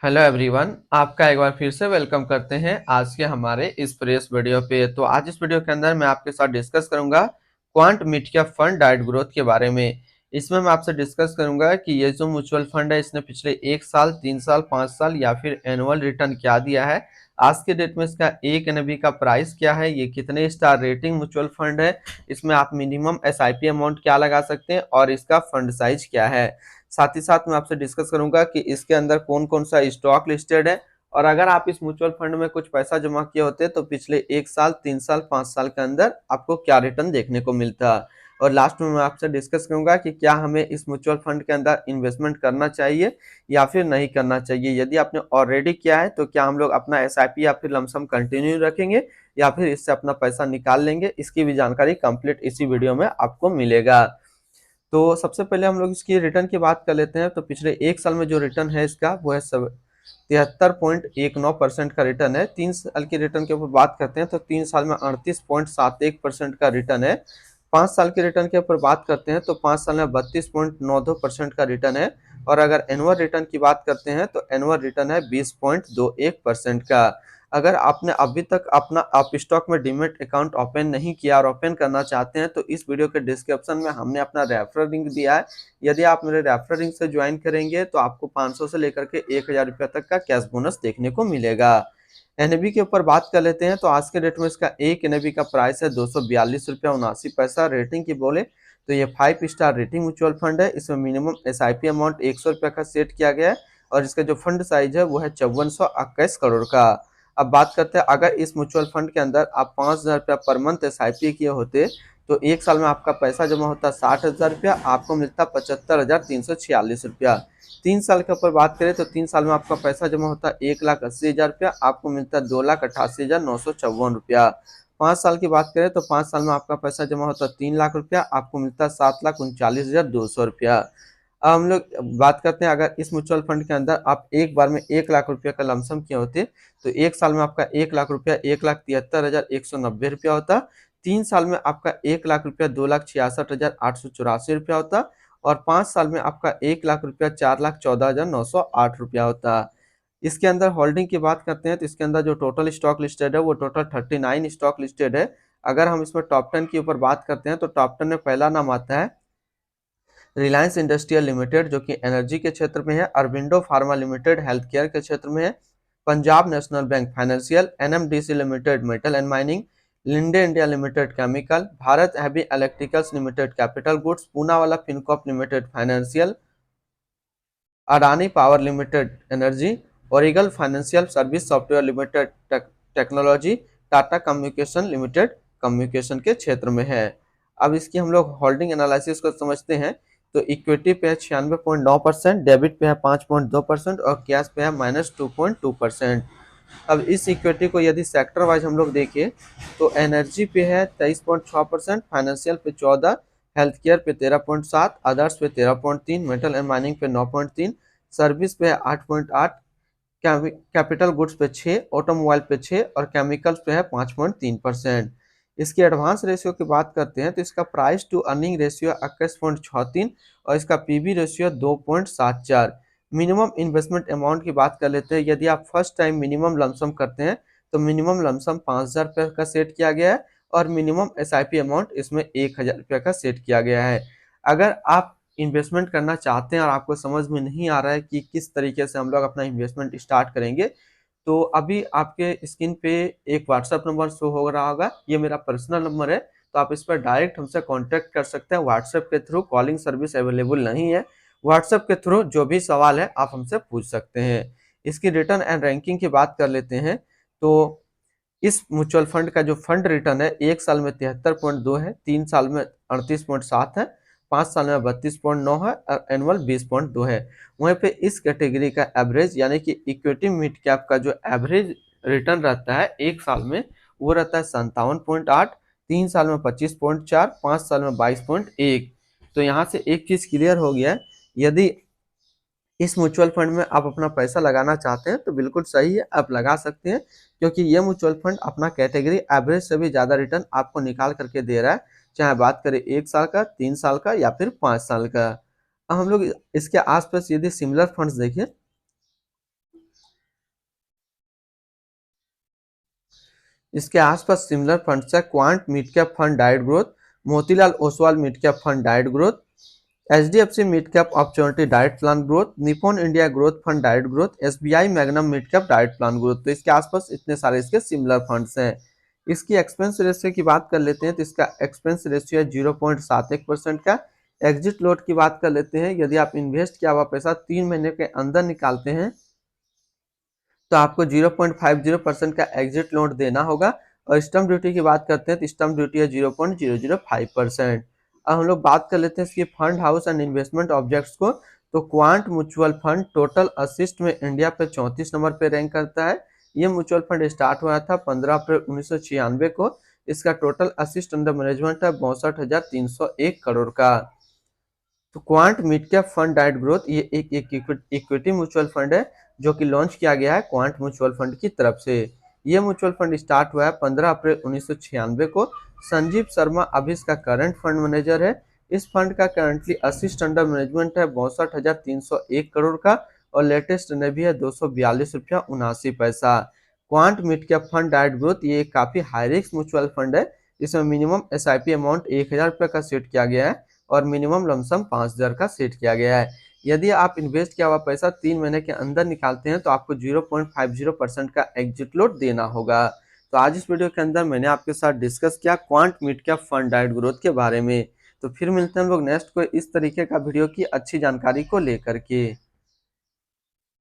Hello everyone, आपका एक बार फिर से वेलकम करते हैं आज के हमारे इस प्रेस वीडियो पे। तो आज इस वीडियो के अंदर मैं आपके साथ डिस्कस करूंगा quant media fund diet growth के बारे में। इसमें मैं आपसे डिस्कस करूंगा कि ये जो म्यूचुअल फंड है इसने पिछले 1 साल, 3 साल, 5 साल या फिर एनुअल रिटर्न क्या दिया है। आज के डेट में इसका एक एनएबी का प्राइस क्या है, ये कितने स्टार रेटिंग म्यूचुअल फंड है, इसमें आप मिनिमम एसआईपी अमाउंट क्या लगा सकते हैं और इसका फंड साइज क्या है। साथ ही साथ मैं आपसे डिस्कस करूंगा कि इसके अंदर कौन कौन सा स्टॉक लिस्टेड है और अगर आप इस म्यूचुअल फंड में कुछ पैसा जमा किए होते तो पिछले 1 साल, 3 साल, 5 साल के अंदर आपको क्या रिटर्न देखने को मिलता। और लास्ट में मैं आपसे डिस्कस करूंगा कि क्या हमें इस म्यूचुअल फंड के अंदर इन्वेस्टमेंट करना चाहिए या फिर नहीं करना चाहिए। यदि आपने ऑलरेडी किया है तो क्या हम लोग अपना एसआईपी या फिर लमसम कंटिन्यू रखेंगे या फिर इससे अपना पैसा निकाल लेंगे, इसकी भी जानकारी कंप्लीट इसी वीडियो में आपको मिलेगा। तो सबसे पहले हम लोग इसकी रिटर्न की बात कर लेते हैं। तो पिछले 1 साल में जो रिटर्न है इसका वो है 73.19% का रिटर्न है। 3 साल की रिटर्न के ऊपर बात करते हैं तो 3 साल में 38.71% का रिटर्न है। 5 साल के रिटर्न के ऊपर बात करते हैं तो 5 साल में 32.92% का रिटर्न है। और अगर एनुअल रिटर्न की बात करते हैं तो एनुअल रिटर्न है 20.21% का। अगर आपने अभी तक अपना आप स्टॉक में डीमेट अकाउंट ओपन नहीं किया और ओपन करना चाहते हैं तो इस वीडियो के डिस्क्रिप्शन में हमने अपना रेफरल लिंक दिया है। यदि आप मेरे रेफरल लिंक से ज्वाइन करेंगे तो आपको 500 से लेकर के 1000 रुपये तक का कैश बोनस देखने को मिलेगा। एनएबी के ऊपर बात कर लेते हैं तो आज के डेट में इसका एक एनएबी का प्राइस है 242 रुपया 79 पैसा। रेटिंग की बोले तो ये 5 स्टार रेटिंग म्यूचुअल फंड है। इसमें मिनिमम एसआईपी अमाउंट 100 रुपया का सेट किया गया है और इसका जो फंड साइज है वो है 5421 करोड़ का। अब बात करते हैं अगर इस म्यूचुअल फंड के अंदर आप 5000 रुपया पर मंथ एसआईपी किए होते तो 1 साल में आपका पैसा जमा होता 60,000 रुपया, आपको मिलता 75,346 रुपया। 3 साल के ऊपर बात करें तो 3 साल में आपका पैसा जमा होता 1,80,000 रुपया, आपको मिलता 2,88,954 रुपया। 5 साल की बात करें तो 5 साल में आपका पैसा जमा होता 3 लाख रुपया, आपको मिलता 7,39,200 रुपया। अब हम लोग बात करते हैं अगर इस म्यूचुअल फंड के अंदर आप एक बार में 1 लाख रुपया का लमसम किए होते तो 1 साल में आपका 1 लाख रुपया 1,73,190 रुपया होता। 3 साल में आपका 1 लाख रुपया 2,66,884 रुपया होता और 5 साल में आपका 1 लाख रुपया 4,14,908 रुपया होता। इसके अंदर होल्डिंग की बात करते हैं तो इसके अंदर जो टोटल स्टॉक लिस्टेड है वो टोटल 39 स्टॉक लिस्टेड है। अगर हम इसमें टॉप 10 के ऊपर बात करते हैं तो टॉप 10 में पहला नाम आता है रिलायंस इंडस्ट्रियल लिमिटेड जो कि एनर्जी के क्षेत्र में है, Aurobindo Pharma Limited health care के क्षेत्र में है, Punjab National Bank financial, NMDC Limited metal and mining, Linde India Limited chemical, Bharat Heavy Electricals Limited capital goods, Poonawalla Fincorp Limited financial, Adani Power Limited energy, Oracle Financial Service Software Limited technology, Tata Communication Limited communication के क्षेत्र में है। अब इसकी हम लोग holding analysis को समझते हैं तो इक्विटी पे है 96.9%, डेबिट पे है 5.2% और कैश पे है -2.2%। अब इस इक्विटी को यदि सेक्टर वाइज हम लोग देखें तो एनर्जी पे है 23.6%, फाइनेंशियल पे 14%, हेल्थ केयर पे 13.7%, अदर्स पे 13.3%, मेटल एंड माइनिंग पे 9.3%, सर्विस पे है 8.8%, कैपिटल गुड्स पे 6%, ऑटोमोबाइल पे 6% और केमिकल्स पे है 5.3%। इसकी एडवांस रेशियो की बात करते हैं तो इसका प्राइस टू अर्निंग रेशियो 21.63 और इसका PB ratio 2.74। Minimum investment amount की बात कर लेते हैं। यदि आप फर्स्ट टाइम मिनिमम लमसम करते हैं तो मिनिमम लमसम 5,000 रुपये का सेट किया गया है और मिनिमम एसआईपी अमाउंट इसमें 1,000 रुपये का सेट किया गया है। अगर आप इन्वेस्टमेंट करना चाहते हैं और आपको समझ में नहीं आ रहा है कि किस तरीके से हम लोग अपना इन्वेस्टमेंट स्टार्ट करेंगे तो अभी आपके स्क्रीन पे एक व्हाट्सएप नंबर शो हो रहा होगा, ये मेरा पर्सनल नंबर है। तो आप इस पर डायरेक्ट हमसे कांटेक्ट कर सकते हैं। व्हाट्सएप के थ्रू कॉलिंग सर्विस अवेलेबल नहीं है। व्हाट्सएप के थ्रू जो भी सवाल है आप हमसे पूछ सकते हैं। इसकी रिटर्न एंड रैंकिंग की बात कर लेते हैं तो इस म्यूचुअल फंड का जो फंड रिटर्न है 1 साल में 73.2 है, 3 साल में 38.7 है, 5 साल में 32.9 है और एनुअल 20.2 है। वहीं पे इस कैटेगरी का एवरेज यानी कि इक्विटी मिड कैप का जो एवरेज रिटर्न रहता है 1 साल में वो रहता है 57.8, 3 साल में 25.4, 5 साल में 22.1। तो यहाँ से एक चीज क्लियर हो गया है, यदि इस म्यूचुअल फंड में आप अपना पैसा लगाना चाहते हैं तो बिल्कुल सही है, आप लगा सकते हैं क्योंकि ये म्यूचुअल फंड अपना कैटेगरी एवरेज से भी ज्यादा रिटर्न आपको निकाल करके दे रहा है, चाहे बात करें 1 साल का, 3 साल का या फिर 5 साल का। अब हम लोग इसके आसपास यदि सिमिलर फंड्स देखें इसके आसपास सिमिलर फंड्स है quant mid cap fund diet growth, Motilal Oswal mid cap fund diet growth, HDFC mid cap opportunity diet plan growth, Nippon India growth fund diet growth, SBI magnum mid cap diet plan growth. तो इसके आसपास इतने सारे इसके similar funds हैं। इसकी expense ratio की बात कर लेते हैं तो इसका एक्सपेंस रेशियो है 0.71% का। एग्जिट लोड की बात कर लेते हैं, यदि आप इन्वेस्ट किया हुआ पैसा 3 महीने के अंदर निकालते हैं तो आपको 0.50% का एग्जिट लोड देना होगा। और स्टम्प ड्यूटी की बात करते हैं तो स्टम्प ड्यूटी है 0.005%। अब हम लोग बात कर लेते हैं इसकी fund house and investment objects को। तो quant mutual fund total assist में इंडिया पे 34 नंबर पे रैंक करता है। ये म्यूचुअल फंड स्टार्ट हुआ था 15 अप्रैल 1996 को। इसका टोटल असिस्ट अंडर मैनेजमेंट है 62,301 करोड़ का। तो quant mid cap fund diet growth ये एक इक्विटी म्यूचुअल फंड है जो कि लॉन्च किया गया है क्वांट म्यूचुअल फंड की तरफ से। ये म्यूचुअल फंड स्टार्ट हुआ है 15 अप्रैल 1996 को। संजीव शर्मा अभी इसका करंट फंड मैनेजर है। इस फंड का करंटली असिस्ट अंडर मैनेजमेंट है 62,301 करोड़ का और लेटेस्ट भी है 242 रुपया 79 पैसा। Quant mid cap fund diet growth ये काफी हाई रिस्क म्यूचुअल फंड है। इसमें मिनिमम एसआईपी अमाउंट 1000 रुपये का सेट किया गया है और मिनिमम लमसम 5000 का सेट किया गया है। यदि आप इन्वेस्ट किया हुआ पैसा 3 महीने के अंदर निकालते हैं तो आपको 0.50% का एग्जिट लोड देना होगा। तो आज इस वीडियो के अंदर मैंने आपके साथ डिस्कस किया quant mid cap fund diet growth के बारे में। तो फिर मिलते हैं हम लोग नेक्स्ट कोई इस तरीके का वीडियो की अच्छी जानकारी को लेकर के।